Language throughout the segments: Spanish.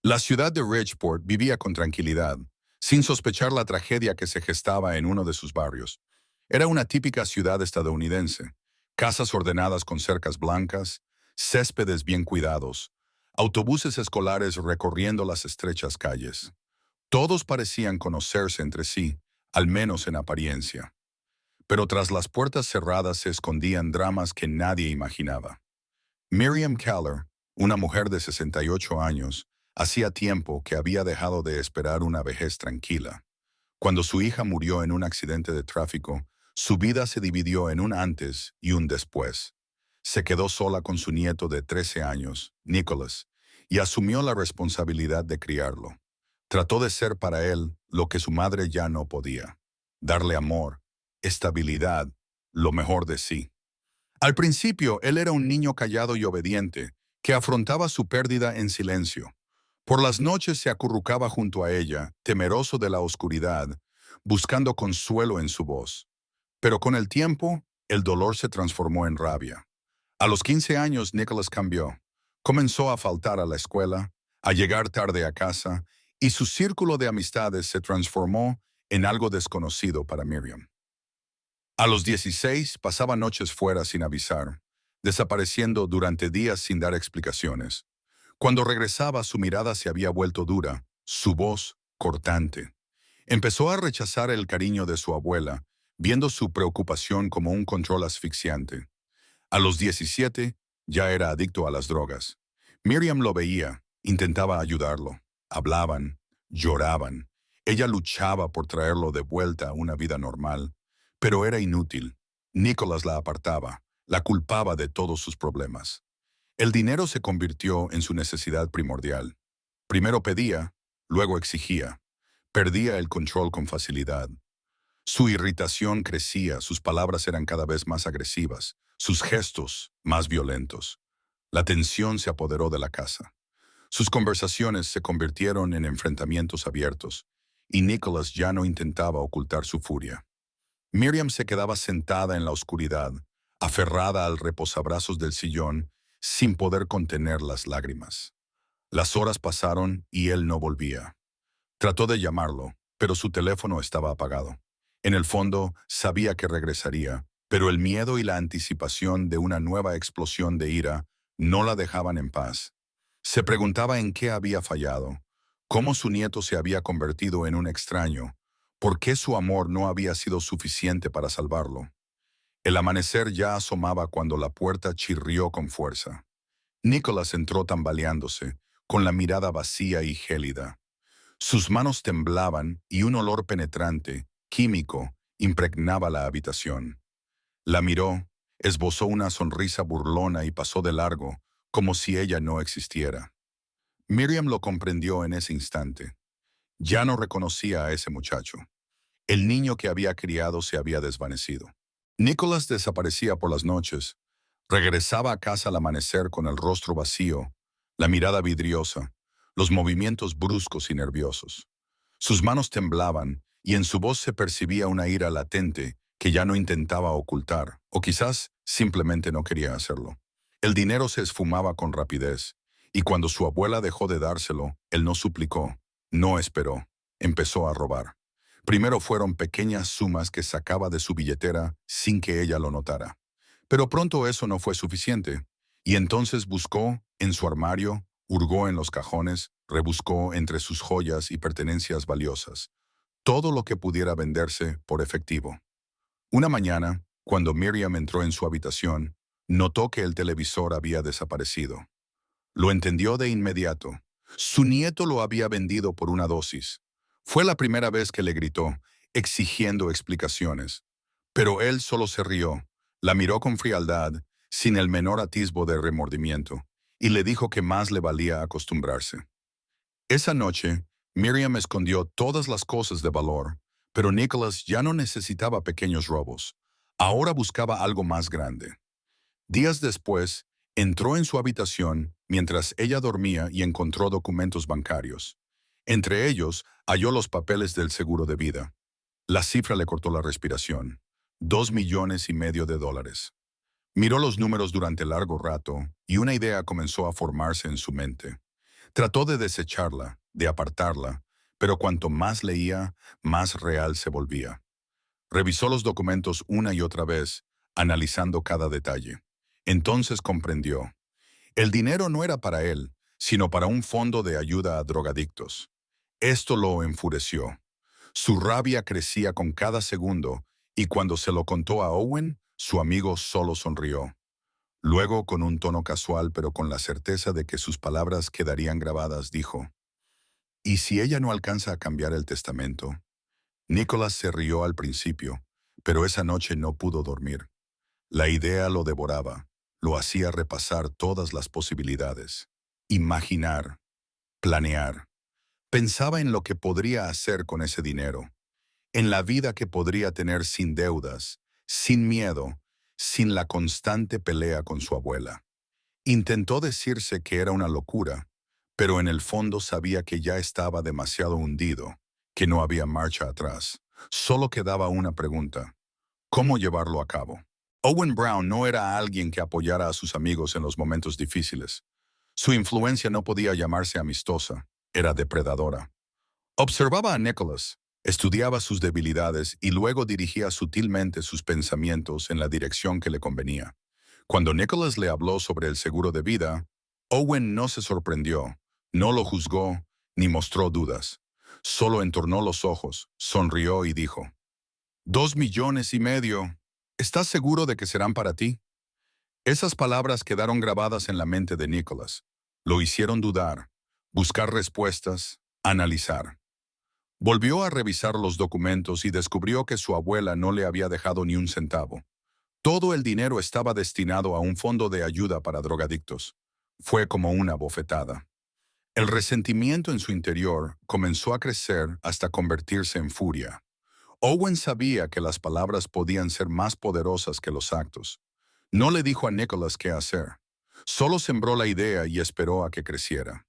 La ciudad de Ridgeport vivía con tranquilidad, sin sospechar la tragedia que se gestaba en uno de sus barrios. Era una típica ciudad estadounidense: casas ordenadas con cercas blancas, céspedes bien cuidados, autobuses escolares recorriendo las estrechas calles. Todos parecían conocerse entre sí, al menos en apariencia. Pero tras las puertas cerradas se escondían dramas que nadie imaginaba. Miriam Keller, una mujer de 68 años, hacía tiempo que había dejado de esperar una vejez tranquila. Cuando su hija murió en un accidente de tráfico, su vida se dividió en un antes y un después. Se quedó sola con su nieto de 13 años, Nicholas, y asumió la responsabilidad de criarlo. Trató de ser para él lo que su madre ya no podía: darle amor, estabilidad, lo mejor de sí. Al principio, él era un niño callado y obediente, que afrontaba su pérdida en silencio. Por las noches se acurrucaba junto a ella, temeroso de la oscuridad, buscando consuelo en su voz. Pero con el tiempo, el dolor se transformó en rabia. A los 15 años, Nicholas cambió. Comenzó a faltar a la escuela, a llegar tarde a casa, y su círculo de amistades se transformó en algo desconocido para Miriam. A los 16 pasaba noches fuera sin avisar, desapareciendo durante días sin dar explicaciones. Cuando regresaba, su mirada se había vuelto dura, su voz cortante. Empezó a rechazar el cariño de su abuela, viendo su preocupación como un control asfixiante. A los 17 ya era adicto a las drogas. Miriam lo veía, intentaba ayudarlo. Hablaban, lloraban. Ella luchaba por traerlo de vuelta a una vida normal, pero era inútil. Nicholas la apartaba, la culpaba de todos sus problemas. El dinero se convirtió en su necesidad primordial. Primero pedía, luego exigía. Perdía el control con facilidad. Su irritación crecía, sus palabras eran cada vez más agresivas, sus gestos más violentos. La tensión se apoderó de la casa. Sus conversaciones se convirtieron en enfrentamientos abiertos, y Nicholas ya no intentaba ocultar su furia. Miriam se quedaba sentada en la oscuridad, aferrada al reposabrazos del sillón, sin poder contener las lágrimas. Las horas pasaron y él no volvía. Trató de llamarlo, pero su teléfono estaba apagado. En el fondo, sabía que regresaría, pero el miedo y la anticipación de una nueva explosión de ira no la dejaban en paz. Se preguntaba en qué había fallado, cómo su nieto se había convertido en un extraño, por qué su amor no había sido suficiente para salvarlo. El amanecer ya asomaba cuando la puerta chirrió con fuerza. Nicholas entró tambaleándose, con la mirada vacía y gélida. Sus manos temblaban y un olor penetrante, químico, impregnaba la habitación. La miró, esbozó una sonrisa burlona y pasó de largo, como si ella no existiera. Miriam lo comprendió en ese instante. Ya no reconocía a ese muchacho. El niño que había criado se había desvanecido. Nicholas desaparecía por las noches. Regresaba a casa al amanecer con el rostro vacío, la mirada vidriosa, los movimientos bruscos y nerviosos. Sus manos temblaban y en su voz se percibía una ira latente que ya no intentaba ocultar, o quizás simplemente no quería hacerlo. El dinero se esfumaba con rapidez, y cuando su abuela dejó de dárselo, él no suplicó, no esperó, empezó a robar. Primero fueron pequeñas sumas que sacaba de su billetera sin que ella lo notara. Pero pronto eso no fue suficiente, y entonces buscó en su armario, hurgó en los cajones, rebuscó entre sus joyas y pertenencias valiosas, todo lo que pudiera venderse por efectivo. Una mañana, cuando Miriam entró en su habitación, notó que el televisor había desaparecido. Lo entendió de inmediato. Su nieto lo había vendido por una dosis. Fue la primera vez que le gritó, exigiendo explicaciones. Pero él solo se rió, la miró con frialdad, sin el menor atisbo de remordimiento, y le dijo que más le valía acostumbrarse. Esa noche, Miriam escondió todas las cosas de valor, pero Nicholas ya no necesitaba pequeños robos. Ahora buscaba algo más grande. Días después, entró en su habitación mientras ella dormía y encontró documentos bancarios. Entre ellos, halló los papeles del seguro de vida. La cifra le cortó la respiración. $2,5 millones. Miró los números durante largo rato y una idea comenzó a formarse en su mente. Trató de desecharla, de apartarla, pero cuanto más leía, más real se volvía. Revisó los documentos una y otra vez, analizando cada detalle. Entonces comprendió. El dinero no era para él, sino para un fondo de ayuda a drogadictos. Esto lo enfureció. Su rabia crecía con cada segundo, y cuando se lo contó a Owen, su amigo solo sonrió. Luego, con un tono casual pero con la certeza de que sus palabras quedarían grabadas, dijo, ¿y si ella no alcanza a cambiar el testamento? Nicholas se rió al principio, pero esa noche no pudo dormir. La idea lo devoraba, lo hacía repasar todas las posibilidades. Imaginar, planear. Pensaba en lo que podría hacer con ese dinero, en la vida que podría tener sin deudas, sin miedo, sin la constante pelea con su abuela. Intentó decirse que era una locura, pero en el fondo sabía que ya estaba demasiado hundido, que no había marcha atrás. Solo quedaba una pregunta: ¿cómo llevarlo a cabo? Owen Brown no era alguien que apoyara a sus amigos en los momentos difíciles. Su influencia no podía llamarse amistosa, era depredadora. Observaba a Nicholas, estudiaba sus debilidades y luego dirigía sutilmente sus pensamientos en la dirección que le convenía. Cuando Nicholas le habló sobre el seguro de vida, Owen no se sorprendió, no lo juzgó, ni mostró dudas. Solo entornó los ojos, sonrió y dijo, $2,500,000. ¿Estás seguro de que serán para ti? Esas palabras quedaron grabadas en la mente de Nicholas. Lo hicieron dudar, buscar respuestas, analizar. Volvió a revisar los documentos y descubrió que su abuela no le había dejado ni un centavo. Todo el dinero estaba destinado a un fondo de ayuda para drogadictos. Fue como una bofetada. El resentimiento en su interior comenzó a crecer hasta convertirse en furia. Owen sabía que las palabras podían ser más poderosas que los actos. No le dijo a Nicholas qué hacer. Solo sembró la idea y esperó a que creciera.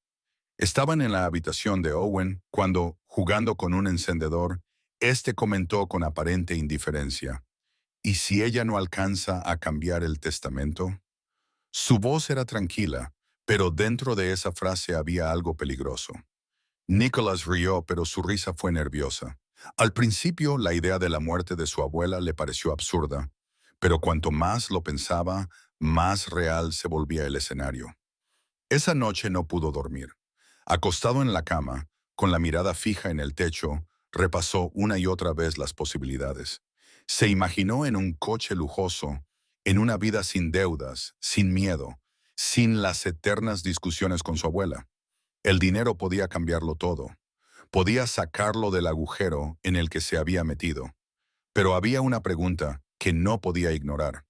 Estaban en la habitación de Owen cuando, jugando con un encendedor, este comentó con aparente indiferencia: ¿y si ella no alcanza a cambiar el testamento? Su voz era tranquila, pero dentro de esa frase había algo peligroso. Nicholas rió, pero su risa fue nerviosa. Al principio, la idea de la muerte de su abuela le pareció absurda, pero cuanto más lo pensaba, más real se volvía el escenario. Esa noche no pudo dormir. Acostado en la cama, con la mirada fija en el techo, repasó una y otra vez las posibilidades. Se imaginó en un coche lujoso, en una vida sin deudas, sin miedo, sin las eternas discusiones con su abuela. El dinero podía cambiarlo todo. Podía sacarlo del agujero en el que se había metido. Pero había una pregunta que no podía ignorar.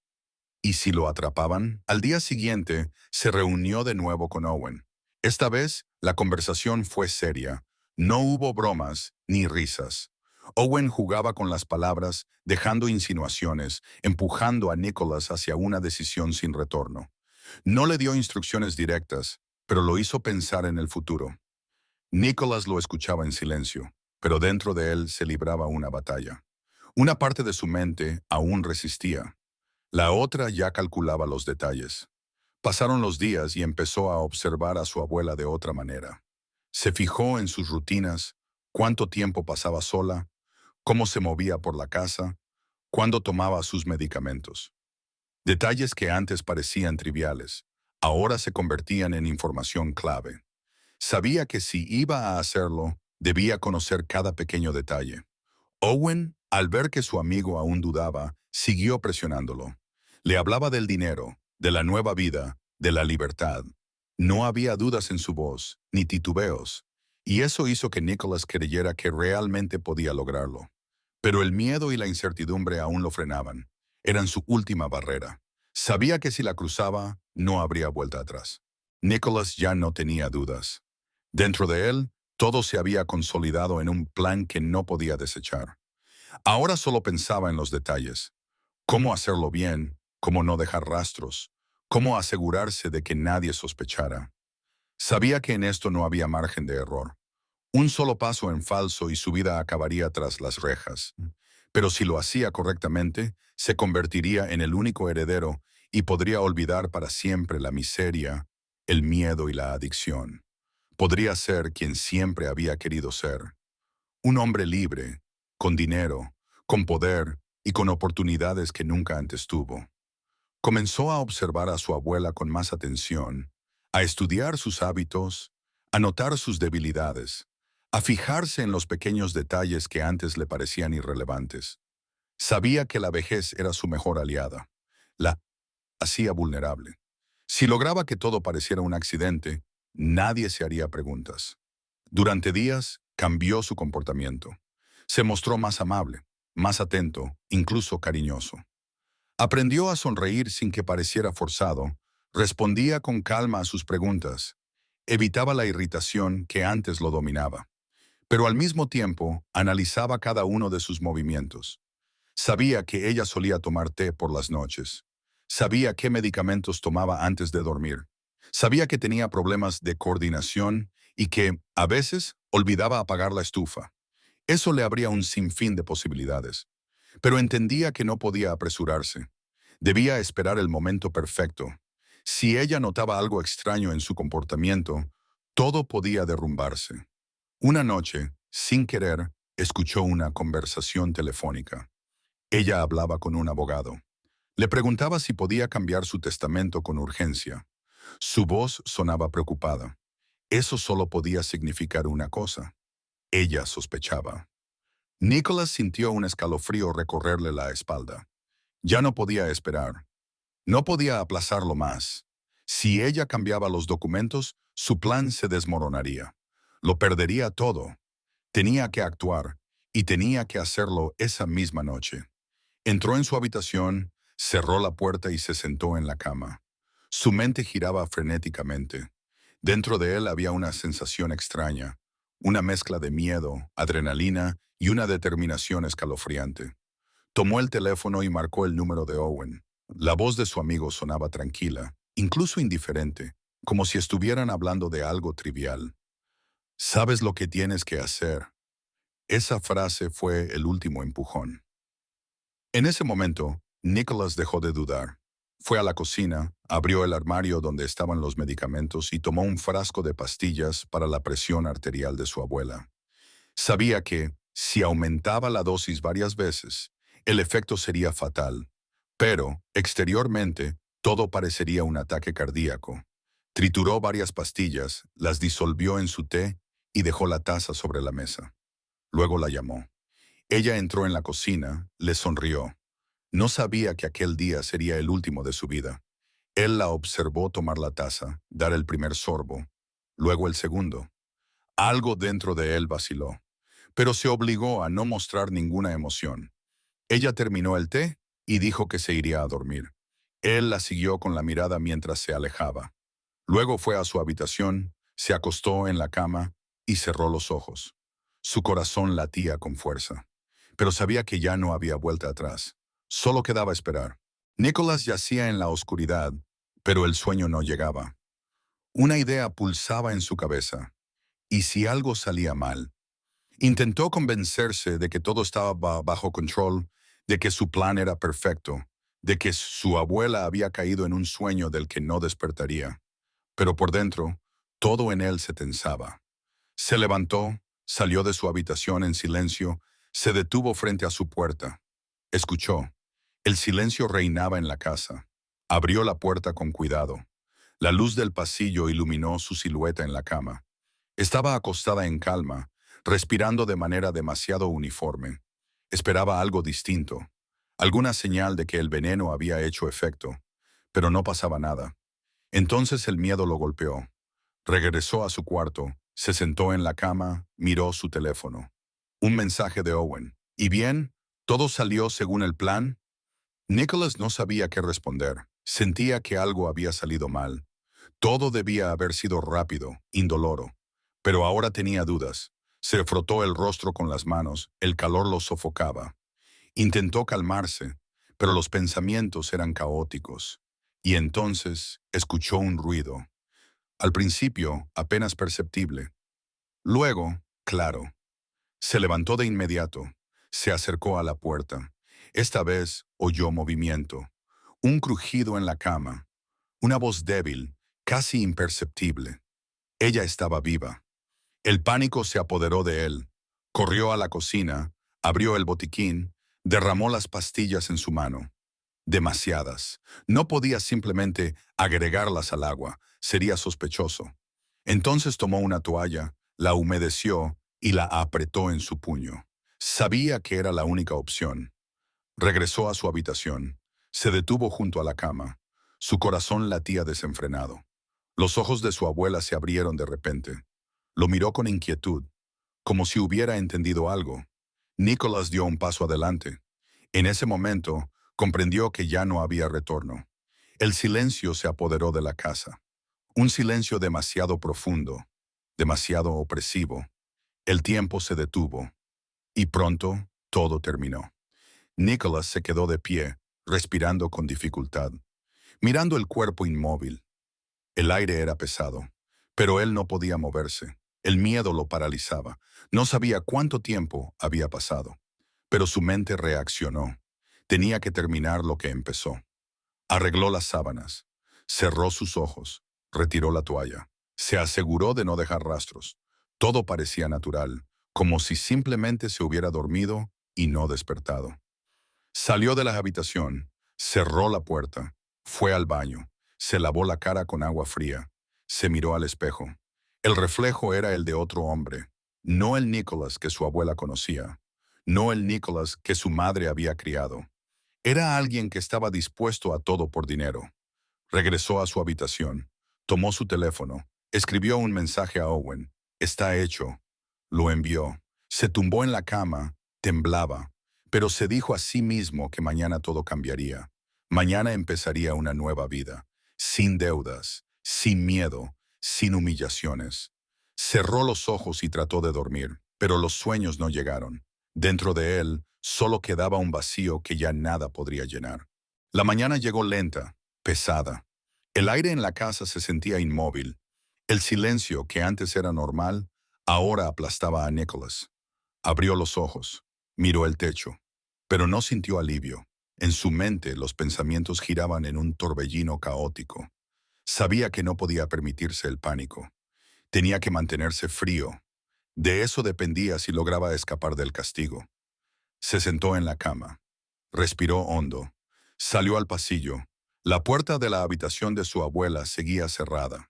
¿Y si lo atrapaban? Al día siguiente, se reunió de nuevo con Owen. Esta vez, la conversación fue seria. No hubo bromas ni risas. Owen jugaba con las palabras, dejando insinuaciones, empujando a Nicholas hacia una decisión sin retorno. No le dio instrucciones directas, pero lo hizo pensar en el futuro. Nicholas lo escuchaba en silencio, pero dentro de él se libraba una batalla. Una parte de su mente aún resistía. La otra ya calculaba los detalles. Pasaron los días y empezó a observar a su abuela de otra manera. Se fijó en sus rutinas, cuánto tiempo pasaba sola, cómo se movía por la casa, cuándo tomaba sus medicamentos. Detalles que antes parecían triviales, ahora se convertían en información clave. Sabía que si iba a hacerlo, debía conocer cada pequeño detalle. Owen, al ver que su amigo aún dudaba, siguió presionándolo. Le hablaba del dinero, de la nueva vida, de la libertad. No había dudas en su voz, ni titubeos, y eso hizo que Nicholas creyera que realmente podía lograrlo. Pero el miedo y la incertidumbre aún lo frenaban. Eran su última barrera. Sabía que si la cruzaba, no habría vuelta atrás. Nicholas ya no tenía dudas. Dentro de él, todo se había consolidado en un plan que no podía desechar. Ahora solo pensaba en los detalles. Cómo hacerlo bien, cómo no dejar rastros, cómo asegurarse de que nadie sospechara. Sabía que en esto no había margen de error. Un solo paso en falso y su vida acabaría tras las rejas. Pero si lo hacía correctamente, se convertiría en el único heredero y podría olvidar para siempre la miseria, el miedo y la adicción. Podría ser quien siempre había querido ser. Un hombre libre, con dinero, con poder y con oportunidades que nunca antes tuvo. Comenzó a observar a su abuela con más atención, a estudiar sus hábitos, a notar sus debilidades, a fijarse en los pequeños detalles que antes le parecían irrelevantes. Sabía que la vejez era su mejor aliada. La hacía vulnerable. Si lograba que todo pareciera un accidente, nadie se haría preguntas. Durante días, cambió su comportamiento. Se mostró más amable, más atento, incluso cariñoso. Aprendió a sonreír sin que pareciera forzado, respondía con calma a sus preguntas, evitaba la irritación que antes lo dominaba, pero al mismo tiempo analizaba cada uno de sus movimientos. Sabía que ella solía tomar té por las noches. Sabía qué medicamentos tomaba antes de dormir. Sabía que tenía problemas de coordinación y que, a veces, olvidaba apagar la estufa. Eso le abría un sinfín de posibilidades. Pero entendía que no podía apresurarse. Debía esperar el momento perfecto. Si ella notaba algo extraño en su comportamiento, todo podía derrumbarse. Una noche, sin querer, escuchó una conversación telefónica. Ella hablaba con un abogado. Le preguntaba si podía cambiar su testamento con urgencia. Su voz sonaba preocupada. Eso solo podía significar una cosa. Ella sospechaba. Nicholas sintió un escalofrío recorrerle la espalda. Ya no podía esperar. No podía aplazarlo más. Si ella cambiaba los documentos, su plan se desmoronaría. Lo perdería todo. Tenía que actuar, y tenía que hacerlo esa misma noche. Entró en su habitación, cerró la puerta y se sentó en la cama. Su mente giraba frenéticamente. Dentro de él había una sensación extraña, una mezcla de miedo, adrenalina y una determinación escalofriante. Tomó el teléfono y marcó el número de Owen. La voz de su amigo sonaba tranquila, incluso indiferente, como si estuvieran hablando de algo trivial. «Sabes lo que tienes que hacer». Esa frase fue el último empujón. En ese momento, Nicholas dejó de dudar. Fue a la cocina, abrió el armario donde estaban los medicamentos y tomó un frasco de pastillas para la presión arterial de su abuela. Sabía que, si aumentaba la dosis varias veces, el efecto sería fatal. Pero, exteriormente, todo parecería un ataque cardíaco. Trituró varias pastillas, las disolvió en su té y dejó la taza sobre la mesa. Luego la llamó. Ella entró en la cocina, le sonrió. No sabía que aquel día sería el último de su vida. Él la observó tomar la taza, dar el primer sorbo, luego el segundo. Algo dentro de él vaciló, pero se obligó a no mostrar ninguna emoción. Ella terminó el té y dijo que se iría a dormir. Él la siguió con la mirada mientras se alejaba. Luego fue a su habitación, se acostó en la cama y cerró los ojos. Su corazón latía con fuerza, pero sabía que ya no había vuelta atrás. Solo quedaba esperar. Nicholas yacía en la oscuridad, pero el sueño no llegaba. Una idea pulsaba en su cabeza. ¿Y si algo salía mal? Intentó convencerse de que todo estaba bajo control, de que su plan era perfecto, de que su abuela había caído en un sueño del que no despertaría. Pero por dentro, todo en él se tensaba. Se levantó, salió de su habitación en silencio, se detuvo frente a su puerta. Escuchó. El silencio reinaba en la casa. Abrió la puerta con cuidado. La luz del pasillo iluminó su silueta en la cama. Estaba acostada en calma, respirando de manera demasiado uniforme. Esperaba algo distinto, alguna señal de que el veneno había hecho efecto, pero no pasaba nada. Entonces el miedo lo golpeó. Regresó a su cuarto, se sentó en la cama, miró su teléfono. Un mensaje de Owen. ¿Y bien? ¿Todo salió según el plan? Nicholas no sabía qué responder. Sentía que algo había salido mal. Todo debía haber sido rápido, indoloro. Pero ahora tenía dudas. Se frotó el rostro con las manos, el calor lo sofocaba. Intentó calmarse, pero los pensamientos eran caóticos. Y entonces escuchó un ruido. Al principio, apenas perceptible. Luego, claro. Se levantó de inmediato. Se acercó a la puerta. Esta vez oyó movimiento. Un crujido en la cama. Una voz débil, casi imperceptible. Ella estaba viva. El pánico se apoderó de él. Corrió a la cocina, abrió el botiquín, derramó las pastillas en su mano. Demasiadas. No podía simplemente agregarlas al agua, sería sospechoso. Entonces tomó una toalla, la humedeció y la apretó en su puño. Sabía que era la única opción. Regresó a su habitación. Se detuvo junto a la cama. Su corazón latía desenfrenado. Los ojos de su abuela se abrieron de repente. Lo miró con inquietud, como si hubiera entendido algo. Nicholas dio un paso adelante. En ese momento, comprendió que ya no había retorno. El silencio se apoderó de la casa. Un silencio demasiado profundo, demasiado opresivo. El tiempo se detuvo. Y pronto, todo terminó. Nicholas se quedó de pie, respirando con dificultad, mirando el cuerpo inmóvil. El aire era pesado, pero él no podía moverse. El miedo lo paralizaba. No sabía cuánto tiempo había pasado, pero su mente reaccionó. Tenía que terminar lo que empezó. Arregló las sábanas, cerró sus ojos, retiró la toalla. Se aseguró de no dejar rastros. Todo parecía natural, como si simplemente se hubiera dormido y no despertado. Salió de la habitación, cerró la puerta, fue al baño, se lavó la cara con agua fría, se miró al espejo. El reflejo era el de otro hombre, no el Nicholas que su abuela conocía, no el Nicholas que su madre había criado. Era alguien que estaba dispuesto a todo por dinero. Regresó a su habitación, tomó su teléfono, escribió un mensaje a Owen. Está hecho. Lo envió. Se tumbó en la cama, temblaba, pero se dijo a sí mismo que mañana todo cambiaría. Mañana empezaría una nueva vida, sin deudas, sin miedo, sin humillaciones. Cerró los ojos y trató de dormir, pero los sueños no llegaron. Dentro de él solo quedaba un vacío que ya nada podría llenar. La mañana llegó lenta, pesada. El aire en la casa se sentía inmóvil. El silencio, que antes era normal, ahora aplastaba a Nicholas. Abrió los ojos, miró el techo, pero no sintió alivio. En su mente los pensamientos giraban en un torbellino caótico. Sabía que no podía permitirse el pánico. Tenía que mantenerse frío. De eso dependía si lograba escapar del castigo. Se sentó en la cama. Respiró hondo. Salió al pasillo. La puerta de la habitación de su abuela seguía cerrada.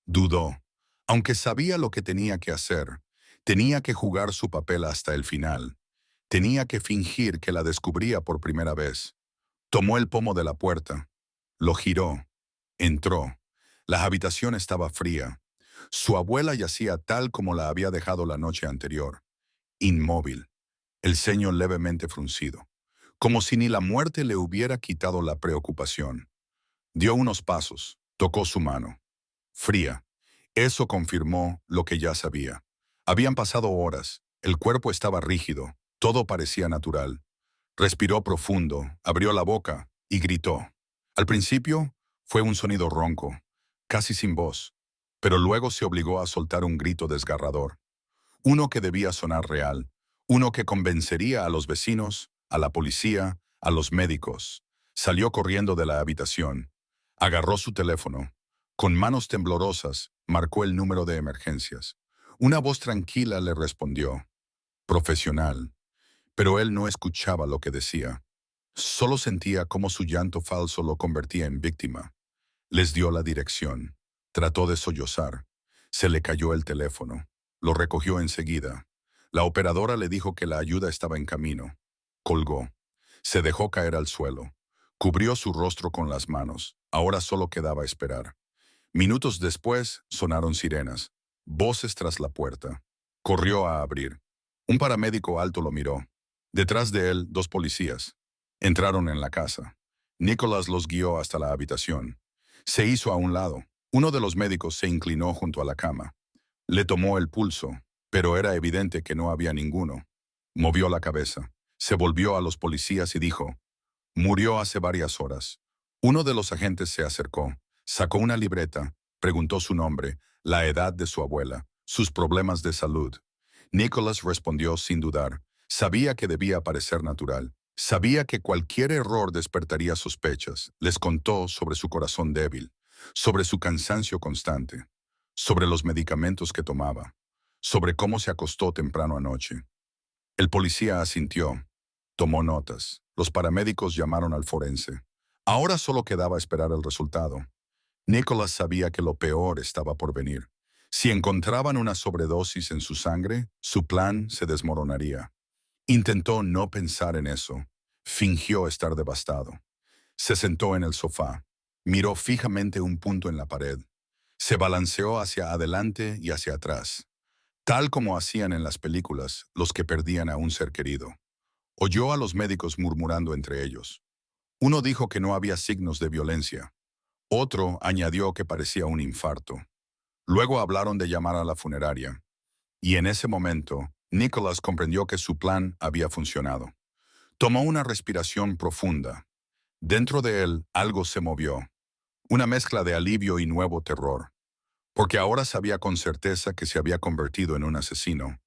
Dudó. Aunque sabía lo que tenía que hacer, tenía que jugar su papel hasta el final. Tenía que fingir que la descubría por primera vez. Tomó el pomo de la puerta. Lo giró. Entró. La habitación estaba fría. Su abuela yacía tal como la había dejado la noche anterior, inmóvil, el ceño levemente fruncido, como si ni la muerte le hubiera quitado la preocupación. Dio unos pasos, tocó su mano. Fría. Eso confirmó lo que ya sabía. Habían pasado horas, el cuerpo estaba rígido, todo parecía natural. Respiró profundo, abrió la boca y gritó. Al principio fue un sonido ronco, casi sin voz, pero luego se obligó a soltar un grito desgarrador. Uno que debía sonar real, uno que convencería a los vecinos, a la policía, a los médicos. Salió corriendo de la habitación. Agarró su teléfono. Con manos temblorosas, marcó el número de emergencias. Una voz tranquila le respondió. Profesional. Pero él no escuchaba lo que decía. Solo sentía cómo su llanto falso lo convertía en víctima. Les dio la dirección. Trató de sollozar. Se le cayó el teléfono. Lo recogió enseguida. La operadora le dijo que la ayuda estaba en camino. Colgó. Se dejó caer al suelo. Cubrió su rostro con las manos. Ahora solo quedaba esperar. Minutos después sonaron sirenas. Voces tras la puerta. Corrió a abrir. Un paramédico alto lo miró. Detrás de él, dos policías. Entraron en la casa. Nicholas los guió hasta la habitación. Se hizo a un lado. Uno de los médicos se inclinó junto a la cama. Le tomó el pulso, pero era evidente que no había ninguno. Movió la cabeza. Se volvió a los policías y dijo, murió hace varias horas. Uno de los agentes se acercó, sacó una libreta, preguntó su nombre, la edad de su abuela, sus problemas de salud. Nicholas respondió sin dudar. Sabía que debía parecer natural. Sabía que cualquier error despertaría sospechas. Les contó sobre su corazón débil, sobre su cansancio constante. sobre los medicamentos que tomaba, sobre cómo se acostó temprano anoche. El policía asintió, tomó notas. Los paramédicos llamaron al forense. Ahora solo quedaba esperar el resultado. Nicholas sabía que lo peor estaba por venir. Si encontraban una sobredosis en su sangre, su plan se desmoronaría. Intentó no pensar en eso. Fingió estar devastado. Se sentó en el sofá. Miró fijamente un punto en la pared. Se balanceó hacia adelante y hacia atrás, tal como hacían en las películas los que perdían a un ser querido. Oyó a los médicos murmurando entre ellos. Uno dijo que no había signos de violencia. Otro añadió que parecía un infarto. Luego hablaron de llamar a la funeraria. Y en ese momento, Nicholas comprendió que su plan había funcionado. Tomó una respiración profunda. Dentro de él algo se movió, una mezcla de alivio y nuevo terror, porque ahora sabía con certeza que se había convertido en un asesino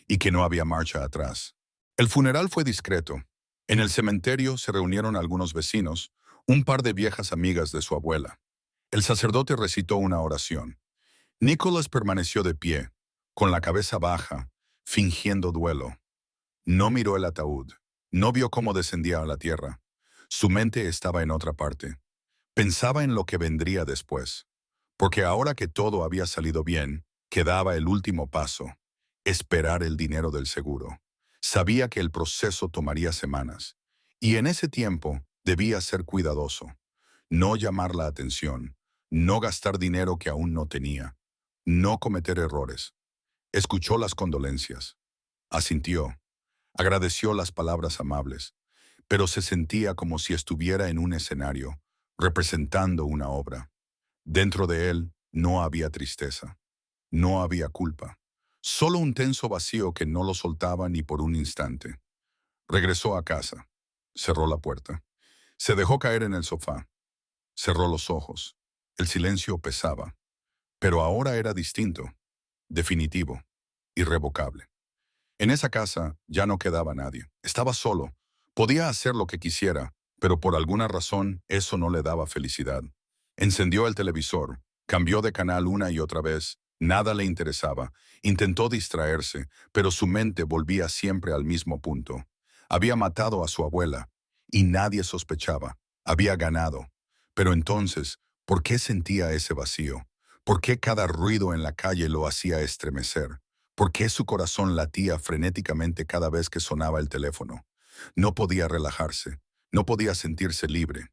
y que no había marcha atrás. El funeral fue discreto. En el cementerio se reunieron algunos vecinos, un par de viejas amigas de su abuela. El sacerdote recitó una oración. Nicholas permaneció de pie, con la cabeza baja, fingiendo duelo. No miró el ataúd, no vio cómo descendía a la tierra. Su mente estaba en otra parte. Pensaba en lo que vendría después, porque ahora que todo había salido bien, quedaba el último paso, esperar el dinero del seguro. Sabía que el proceso tomaría semanas, y en ese tiempo debía ser cuidadoso, no llamar la atención, no gastar dinero que aún no tenía, no cometer errores. Escuchó las condolencias, asintió, agradeció las palabras amables, pero se sentía como si estuviera en un escenario, representando una obra. Dentro de él no había tristeza, no había culpa, solo un tenso vacío que no lo soltaba ni por un instante. Regresó a casa, cerró la puerta, se dejó caer en el sofá, cerró los ojos. El silencio pesaba, pero ahora era distinto, definitivo, irrevocable. En esa casa ya no quedaba nadie. Estaba solo. Podía hacer lo que quisiera, pero por alguna razón eso no le daba felicidad. Encendió el televisor, cambió de canal una y otra vez. Nada le interesaba. Intentó distraerse, pero su mente volvía siempre al mismo punto. Había matado a su abuela, y nadie sospechaba. Había ganado. Pero entonces, ¿por qué sentía ese vacío? ¿Por qué cada ruido en la calle lo hacía estremecer? ¿Por qué su corazón latía frenéticamente cada vez que sonaba el teléfono? No podía relajarse, no podía sentirse libre.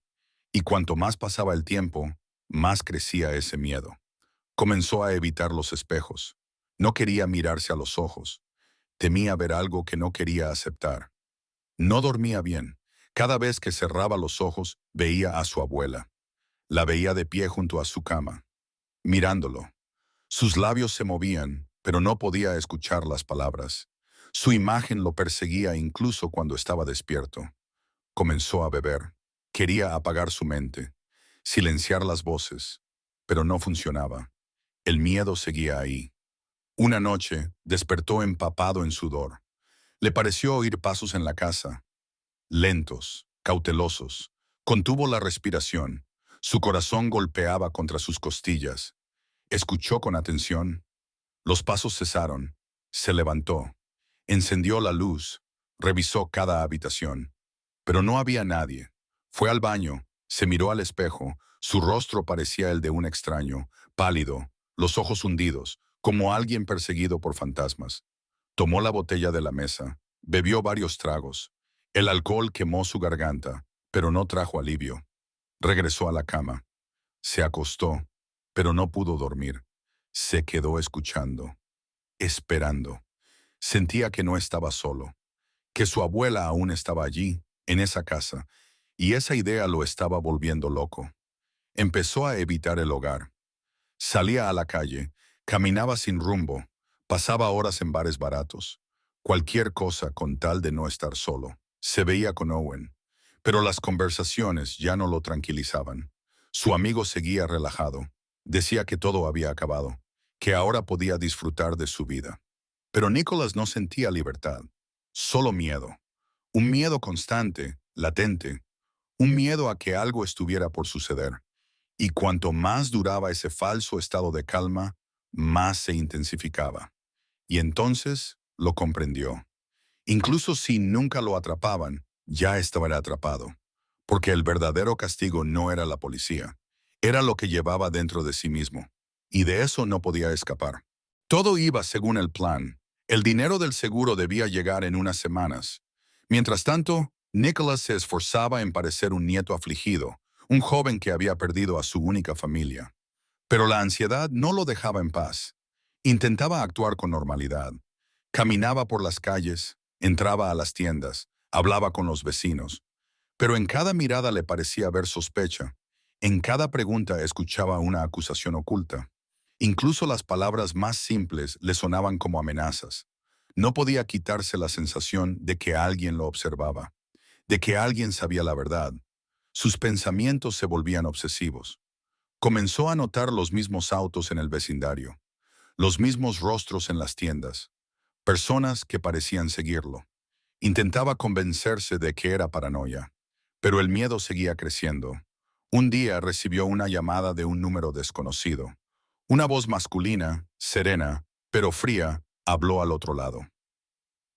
Y cuanto más pasaba el tiempo, más crecía ese miedo. Comenzó a evitar los espejos. No quería mirarse a los ojos. Temía ver algo que no quería aceptar. No dormía bien. Cada vez que cerraba los ojos, veía a su abuela. La veía de pie junto a su cama, mirándolo. Sus labios se movían, pero no podía escuchar las palabras. Su imagen lo perseguía incluso cuando estaba despierto. Comenzó a beber. Quería apagar su mente, silenciar las voces, pero no funcionaba. El miedo seguía ahí. Una noche despertó empapado en sudor. Le pareció oír pasos en la casa, lentos, cautelosos. Contuvo la respiración. Su corazón golpeaba contra sus costillas. Escuchó con atención. Los pasos cesaron. Se levantó. Encendió la luz. Revisó cada habitación. Pero no había nadie. Fue al baño. Se miró al espejo. Su rostro parecía el de un extraño, pálido, los ojos hundidos, como alguien perseguido por fantasmas. Tomó la botella de la mesa. Bebió varios tragos. El alcohol quemó su garganta, pero no trajo alivio. Regresó a la cama. Se acostó, pero no pudo dormir. Se quedó escuchando, esperando. Sentía que no estaba solo, que su abuela aún estaba allí, en esa casa, y esa idea lo estaba volviendo loco. Empezó a evitar el hogar. Salía a la calle, caminaba sin rumbo, pasaba horas en bares baratos. Cualquier cosa con tal de no estar solo. Se veía con Owen, pero las conversaciones ya no lo tranquilizaban. Su amigo seguía relajado. Decía que todo había acabado, que ahora podía disfrutar de su vida. Pero Nicholas no sentía libertad, solo miedo. Un miedo constante, latente, un miedo a que algo estuviera por suceder. Y cuanto más duraba ese falso estado de calma, más se intensificaba. Y entonces lo comprendió. Incluso si nunca lo atrapaban, ya estaba atrapado. Porque el verdadero castigo no era la policía, era lo que llevaba dentro de sí mismo. Y de eso no podía escapar. Todo iba según el plan. El dinero del seguro debía llegar en unas semanas. Mientras tanto, Nicholas se esforzaba en parecer un nieto afligido, un joven que había perdido a su única familia. Pero la ansiedad no lo dejaba en paz. Intentaba actuar con normalidad. Caminaba por las calles, entraba a las tiendas, hablaba con los vecinos. Pero en cada mirada le parecía ver sospecha. En cada pregunta escuchaba una acusación oculta. Incluso las palabras más simples le sonaban como amenazas. No podía quitarse la sensación de que alguien lo observaba, de que alguien sabía la verdad. Sus pensamientos se volvían obsesivos. Comenzó a notar los mismos autos en el vecindario, los mismos rostros en las tiendas, personas que parecían seguirlo. Intentaba convencerse de que era paranoia, pero el miedo seguía creciendo. Un día recibió una llamada de un número desconocido. Una voz masculina, serena, pero fría, habló al otro lado.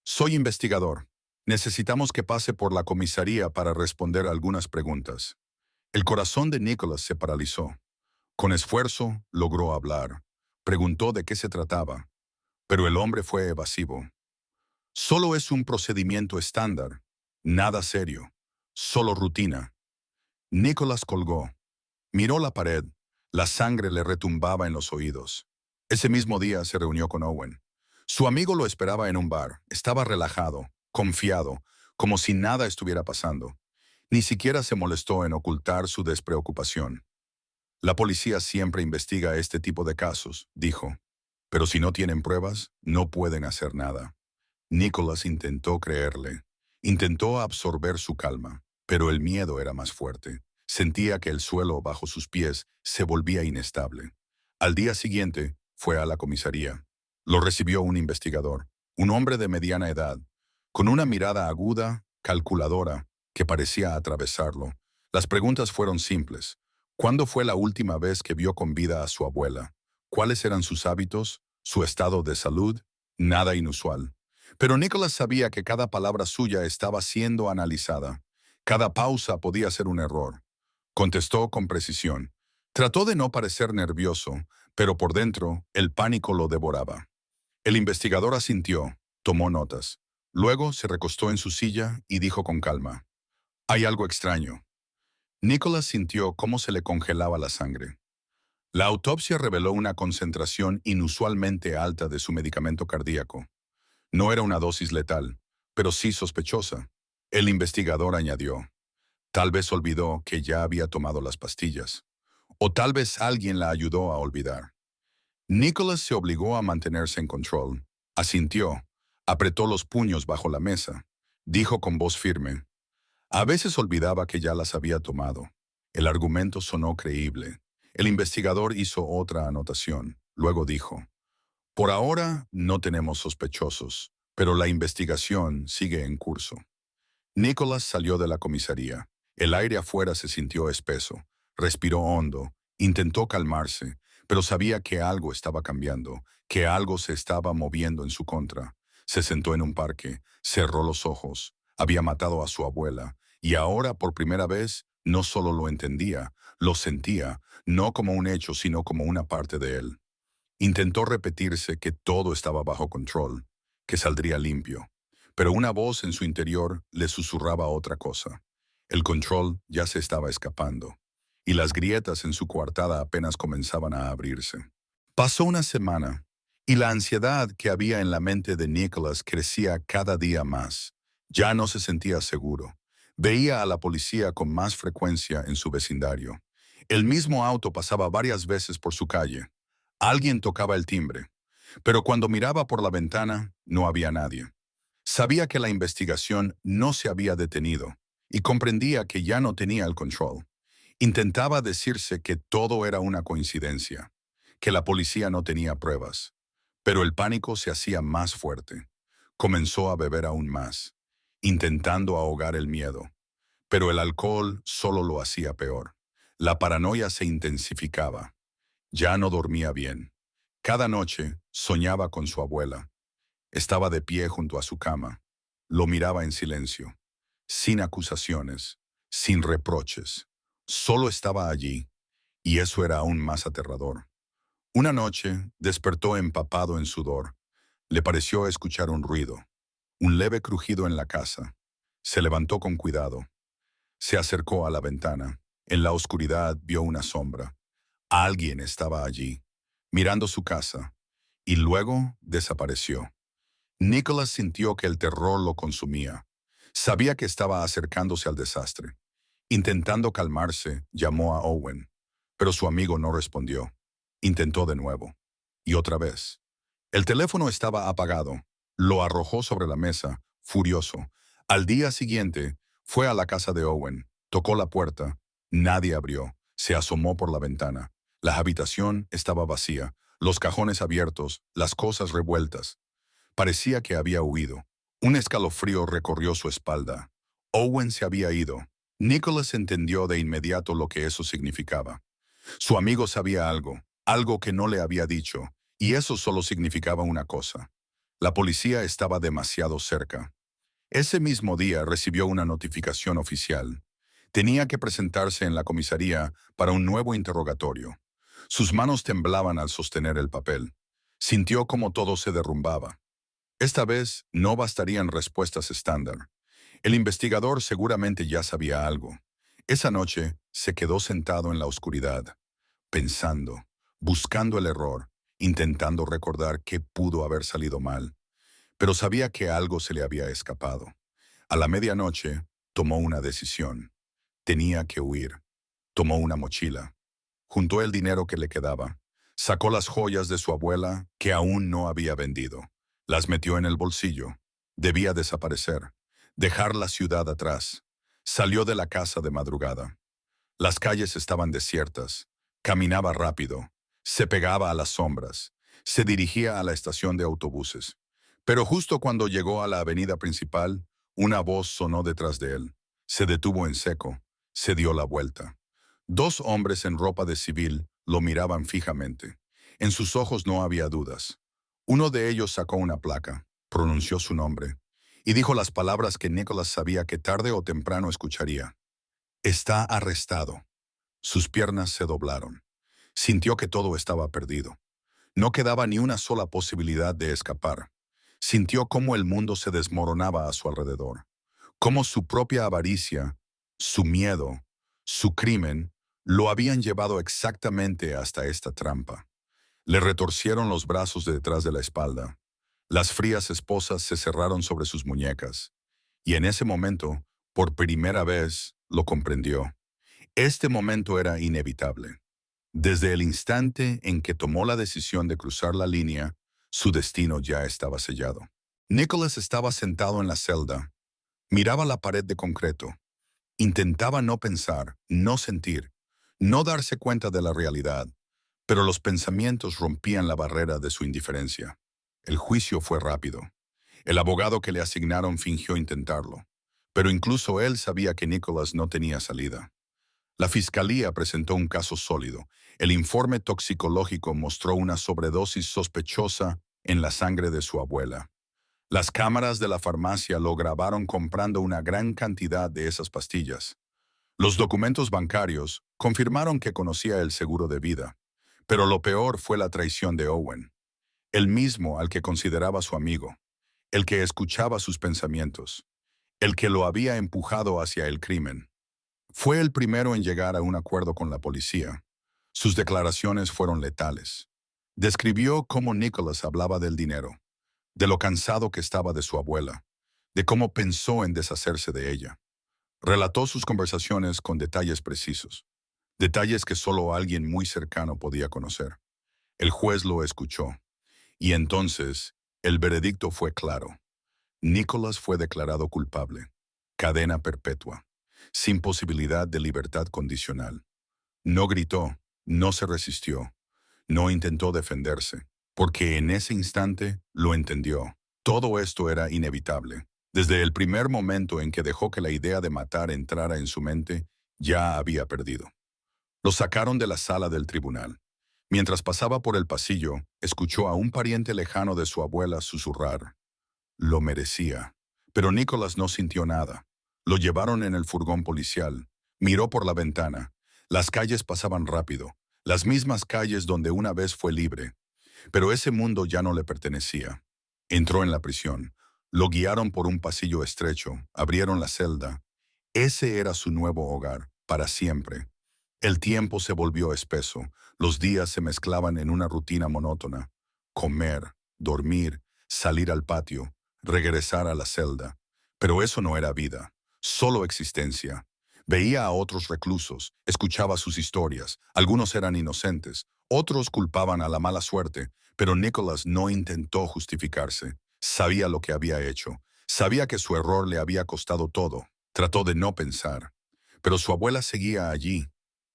Soy investigador. Necesitamos que pase por la comisaría para responder algunas preguntas. El corazón de Nicholas se paralizó. Con esfuerzo, logró hablar. Preguntó de qué se trataba, pero el hombre fue evasivo. Solo es un procedimiento estándar. Nada serio. Solo rutina. Nicholas colgó. Miró la pared. La sangre le retumbaba en los oídos. Ese mismo día se reunió con Owen. Su amigo lo esperaba en un bar. Estaba relajado, confiado, como si nada estuviera pasando. Ni siquiera se molestó en ocultar su despreocupación. La policía siempre investiga este tipo de casos, dijo. Pero si no tienen pruebas, no pueden hacer nada. Nicholas intentó creerle. Intentó absorber su calma, pero el miedo era más fuerte. Sentía que el suelo bajo sus pies se volvía inestable. Al día siguiente, fue a la comisaría. Lo recibió un investigador, un hombre de mediana edad, con una mirada aguda, calculadora, que parecía atravesarlo. Las preguntas fueron simples. ¿Cuándo fue la última vez que vio con vida a su abuela? ¿Cuáles eran sus hábitos? ¿Su estado de salud? Nada inusual. Pero Nicholas sabía que cada palabra suya estaba siendo analizada. Cada pausa podía ser un error. Contestó con precisión. Trató de no parecer nervioso, pero por dentro el pánico lo devoraba. El investigador asintió, tomó notas. Luego se recostó en su silla y dijo con calma. Hay algo extraño. Nicholas sintió cómo se le congelaba la sangre. La autopsia reveló una concentración inusualmente alta de su medicamento cardíaco. No era una dosis letal, pero sí sospechosa. El investigador añadió. Tal vez olvidó que ya había tomado las pastillas. O tal vez alguien la ayudó a olvidar. Nicholas se obligó a mantenerse en control. Asintió. Apretó los puños bajo la mesa. Dijo con voz firme. A veces olvidaba que ya las había tomado. El argumento sonó creíble. El investigador hizo otra anotación. Luego dijo. Por ahora no tenemos sospechosos, pero la investigación sigue en curso. Nicholas salió de la comisaría. El aire afuera se sintió espeso. Respiró hondo. Intentó calmarse, pero sabía que algo estaba cambiando, que algo se estaba moviendo en su contra. Se sentó en un parque, cerró los ojos. Había matado a su abuela, y ahora por primera vez no solo lo entendía, lo sentía, no como un hecho, sino como una parte de él. Intentó repetirse que todo estaba bajo control, que saldría limpio, pero una voz en su interior le susurraba otra cosa. El control ya se estaba escapando, y las grietas en su coartada apenas comenzaban a abrirse. Pasó una semana, y la ansiedad que había en la mente de Nicholas crecía cada día más. Ya no se sentía seguro. Veía a la policía con más frecuencia en su vecindario. El mismo auto pasaba varias veces por su calle. Alguien tocaba el timbre, pero cuando miraba por la ventana no había nadie. Sabía que la investigación no se había detenido y comprendía que ya no tenía el control. Intentaba decirse que todo era una coincidencia, que la policía no tenía pruebas. Pero el pánico se hacía más fuerte. Comenzó a beber aún más, intentando ahogar el miedo. Pero el alcohol solo lo hacía peor. La paranoia se intensificaba. Ya no dormía bien. Cada noche soñaba con su abuela. Estaba de pie junto a su cama. Lo miraba en silencio, sin acusaciones, sin reproches. Solo estaba allí, y eso era aún más aterrador. Una noche despertó empapado en sudor. Le pareció escuchar un ruido, un leve crujido en la casa. Se levantó con cuidado. Se acercó a la ventana. En la oscuridad vio una sombra. Alguien estaba allí, mirando su casa, y luego desapareció. Nicholas sintió que el terror lo consumía. Sabía que estaba acercándose al desastre. Intentando calmarse, llamó a Owen, pero su amigo no respondió. Intentó de nuevo. Y otra vez. El teléfono estaba apagado. Lo arrojó sobre la mesa, furioso. Al día siguiente, fue a la casa de Owen. Tocó la puerta. Nadie abrió. Se asomó por la ventana. La habitación estaba vacía, los cajones abiertos, las cosas revueltas. Parecía que había huido. Un escalofrío recorrió su espalda. Owen se había ido. Nicholas entendió de inmediato lo que eso significaba. Su amigo sabía algo, algo que no le había dicho, y eso solo significaba una cosa. La policía estaba demasiado cerca. Ese mismo día recibió una notificación oficial. Tenía que presentarse en la comisaría para un nuevo interrogatorio. Sus manos temblaban al sostener el papel. Sintió como todo se derrumbaba. Esta vez no bastarían respuestas estándar. El investigador seguramente ya sabía algo. Esa noche se quedó sentado en la oscuridad, pensando, buscando el error, intentando recordar qué pudo haber salido mal. Pero sabía que algo se le había escapado. A la medianoche, tomó una decisión. Tenía que huir. Tomó una mochila. Juntó el dinero que le quedaba. Sacó las joyas de su abuela que aún no había vendido. Las metió en el bolsillo. Debía desaparecer. Dejar la ciudad atrás. Salió de la casa de madrugada. Las calles estaban desiertas. Caminaba rápido. Se pegaba a las sombras. Se dirigía a la estación de autobuses. Pero justo cuando llegó a la avenida principal, una voz sonó detrás de él. Se detuvo en seco. Se dio la vuelta. Dos hombres en ropa de civil lo miraban fijamente. En sus ojos no había dudas. Uno de ellos sacó una placa, pronunció su nombre, y dijo las palabras que Nicholas sabía que tarde o temprano escucharía. Está arrestado. Sus piernas se doblaron. Sintió que todo estaba perdido. No quedaba ni una sola posibilidad de escapar. Sintió cómo el mundo se desmoronaba a su alrededor, cómo su propia avaricia, su miedo, su crimen, lo habían llevado exactamente hasta esta trampa. Le retorcieron los brazos de detrás de la espalda. Las frías esposas se cerraron sobre sus muñecas. Y en ese momento, por primera vez, lo comprendió. Este momento era inevitable. Desde el instante en que tomó la decisión de cruzar la línea, su destino ya estaba sellado. Nicholas estaba sentado en la celda. Miraba la pared de concreto. Intentaba no pensar, no sentir, no darse cuenta de la realidad, pero los pensamientos rompían la barrera de su indiferencia. El juicio fue rápido. El abogado que le asignaron fingió intentarlo, pero incluso él sabía que Nicholas no tenía salida. La fiscalía presentó un caso sólido. El informe toxicológico mostró una sobredosis sospechosa en la sangre de su abuela. Las cámaras de la farmacia lo grabaron comprando una gran cantidad de esas pastillas. Los documentos bancarios confirmaron que conocía el seguro de vida. Pero lo peor fue la traición de Owen, el mismo al que consideraba su amigo, el que escuchaba sus pensamientos, el que lo había empujado hacia el crimen. Fue el primero en llegar a un acuerdo con la policía. Sus declaraciones fueron letales. Describió cómo Nicholas hablaba del dinero, de lo cansado que estaba de su abuela, de cómo pensó en deshacerse de ella. Relató sus conversaciones con detalles precisos, detalles que solo alguien muy cercano podía conocer. El juez lo escuchó, y entonces el veredicto fue claro. Nicholas fue declarado culpable. Cadena perpetua, sin posibilidad de libertad condicional. No gritó, no se resistió, no intentó defenderse, porque en ese instante lo entendió. Todo esto era inevitable. Desde el primer momento en que dejó que la idea de matar entrara en su mente, ya había perdido. Lo sacaron de la sala del tribunal. Mientras pasaba por el pasillo, escuchó a un pariente lejano de su abuela susurrar. Lo merecía. Pero Nicholas no sintió nada. Lo llevaron en el furgón policial. Miró por la ventana. Las calles pasaban rápido. Las mismas calles donde una vez fue libre. Pero ese mundo ya no le pertenecía. Entró en la prisión. Lo guiaron por un pasillo estrecho. Abrieron la celda. Ese era su nuevo hogar, para siempre. El tiempo se volvió espeso. Los días se mezclaban en una rutina monótona. Comer, dormir, salir al patio, regresar a la celda. Pero eso no era vida, solo existencia. Veía a otros reclusos, escuchaba sus historias. Algunos eran inocentes, otros culpaban a la mala suerte, pero Nicholas no intentó justificarse. Sabía lo que había hecho. Sabía que su error le había costado todo. Trató de no pensar. Pero su abuela seguía allí,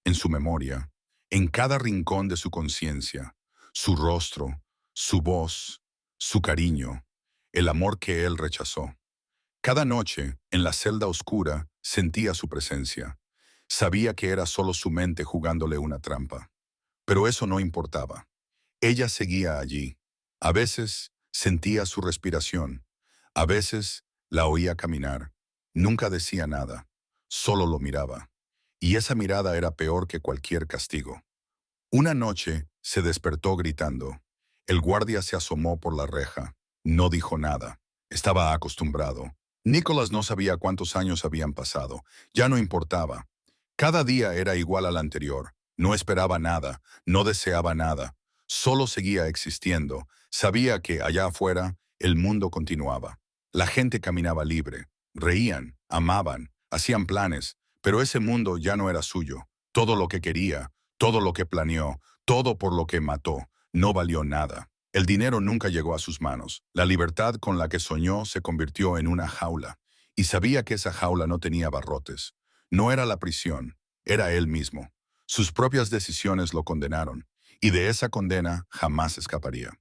en su memoria, en cada rincón de su conciencia, su rostro, su voz, su cariño, el amor que él rechazó. Cada noche, en la celda oscura, sentía su presencia. Sabía que era solo su mente jugándole una trampa. Pero eso no importaba. Ella seguía allí. A veces sentía su respiración. A veces la oía caminar. Nunca decía nada. Solo lo miraba. Y esa mirada era peor que cualquier castigo. Una noche se despertó gritando. El guardia se asomó por la reja. No dijo nada. Estaba acostumbrado. Nicholas no sabía cuántos años habían pasado. Ya no importaba. Cada día era igual al anterior. No esperaba nada. No deseaba nada. Solo seguía existiendo. Sabía que allá afuera el mundo continuaba. La gente caminaba libre. Reían, amaban, hacían planes. Pero ese mundo ya no era suyo. Todo lo que quería, todo lo que planeó, todo por lo que mató, no valió nada. El dinero nunca llegó a sus manos. La libertad con la que soñó se convirtió en una jaula. Y sabía que esa jaula no tenía barrotes. No era la prisión, era él mismo. Sus propias decisiones lo condenaron. Y de esa condena jamás escaparía.